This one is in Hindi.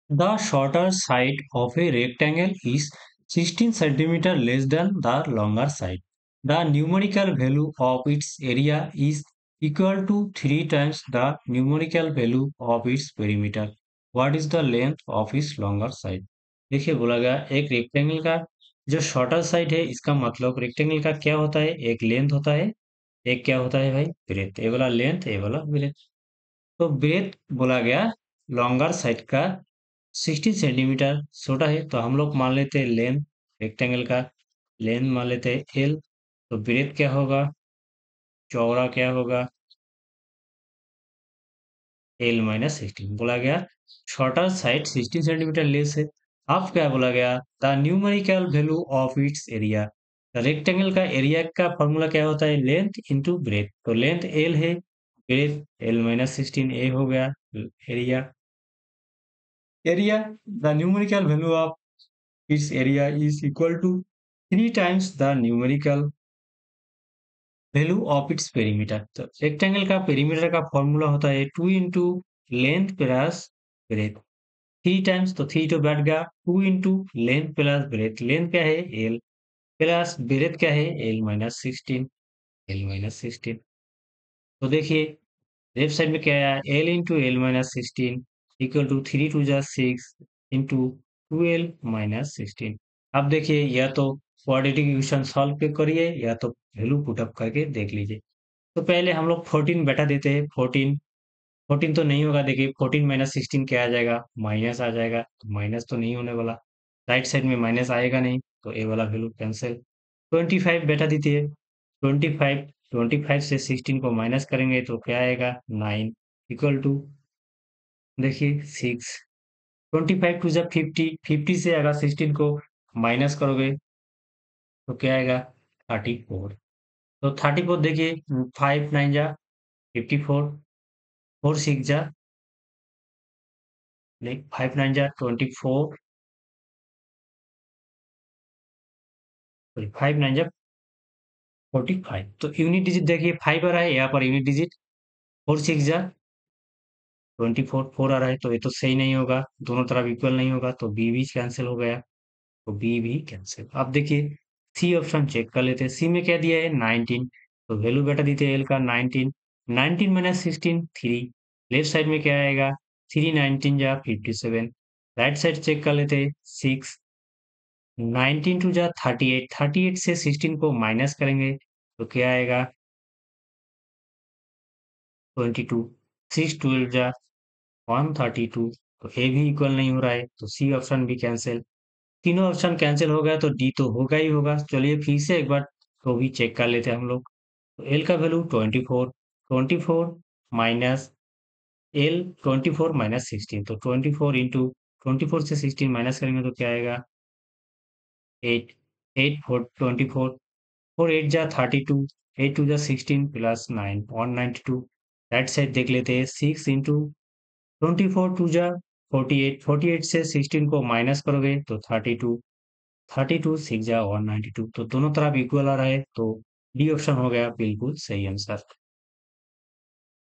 The shorter side of a rectangle is 16 centimeter less than the longer side. The numerical value of its area is equal to 3 times the numerical value of its perimeter. What is the length of its longer side? देखिए बोला गया एक रेक्टेंगल का जो शॉर्टर साइड है इसका मतलब रेक्टेंगल का क्या होता है, एक लेंथ होता है, एक क्या होता है भाई, ब्रेथ। ये वाला लेंथ, ये वाला ब्रेथ। तो ब्रेथ बोला गया लॉन्गर साइड का 60 सेंटीमीटर छोटा है, तो हम लोग मान लेते हैं लेंथ, रेक्टेंगल का लेंथ मान लेते हैं एल। तो ब्रेथ क्या होगा, चौड़ा क्या होगा, एल माइनस 16 बोला गया। शॉर्टर साइड 16 सेंटीमीटर लेस है। अब क्या बोला गया, the numerical value of its area. Rectangle का एरिया का फॉर्मूला क्या होता है, लेंथ इंटू ब्रेथ। तो लेंथ एल है, ब्रेथ एल माइनस 16 ए हो गया area. Area, the numerical value of its area is equal to 3 times the numerical value of its perimeter. तो रेक्टेंगल का पेरीमीटर का फॉर्मूला होता है 2 into length plus breadth, 3 times, तो 3 तो बैठ गया, 2 into length plus breadth. Length क्या है एल, प्लस ब्रेथ क्या है एल माइनस 16, एल माइनस 16। तो देखिए लेफ्ट साइड में क्या आया, L into L minus 16 equal to 3 टू जा 6 इंटू 12 माइनस 16। अब देखिए या तो क्वाड्रेटिक इक्वेशन सॉल्व पे करिए या तो वैल्यू पुटअप करके देख लीजिए। तो पहले हम लोग 14 बैठा देते हैं, 14, 14 तो नहीं होगा। देखिए 14 माइनस 16 क्या आ जाएगा, माइनस आ जाएगा। तो माइनस तो नहीं होने वाला, राइट साइड में माइनस आएगा नहीं, तो ए वाला वैल्यू कैंसिल। 25 बैठा दीजिए, 25, 25 से 16 को माइनस करेंगे तो क्या आएगा 9 इक्वल टू, देखिए 6। 25 टू जब 50, 50 से अगर 16 को माइनस करोगे तो क्या आएगा 34। तो 34 देखिए, 5 9 जा 54, 4 6 जा, नहीं 5 9 जा 24, सॉरी 5 9 जा 45। तो यूनिट डिजिट देखिए 5 आ रहा है यहाँ पर यूनिट डिजिट, 4 6 जा 24, 4 आ रहा है, तो ये तो सही नहीं होगा, दोनों तरफ इक्वल नहीं होगा, तो बी भी कैंसिल हो गया। तो बी भी कैंसिल। अब देखिए सी ऑप्शन चेक कर लेते हैं, सी में क्या दिया है 19। तो वैल्यू बेटा दी थी एल का 19, 19 माइनस 16 3। लेफ्ट साइड में क्या आएगा 3 19 जा 57। राइट साइड चेक कर लेते हैं 6, 19 टू जा 38, 38 से 16 को माइनस करेंगे तो क्या आएगा 22, 6 12 जा 132। तो ए भी इक्वल नहीं हो रहा है, तो सी ऑप्शन भी कैंसिल। तीनों ऑप्शन कैंसिल हो गया तो डी तो होगा ही होगा। चलिए फिर से एक बार तो भी चेक कर लेते हैं हम लोग। तो एल का वैल्यू 24, 24 माइनस एल, 24 माइनस 16, तो 24 इंटू 24 से 16 माइनस करेंगे तो क्या आएगा 8, 8 4 24, 4 8 जा 32, 8 2 जा 16 प्लस 9 192। राइट साइड देख लेते हैं 6 इंटू 24 2 जा 48, 48 से 16 को माइनस करोगे तो 32, 32 6 जा 192। तो दोनों तरफ इक्वल आ रहा है, तो डी ऑप्शन हो गया बिल्कुल सही आंसर।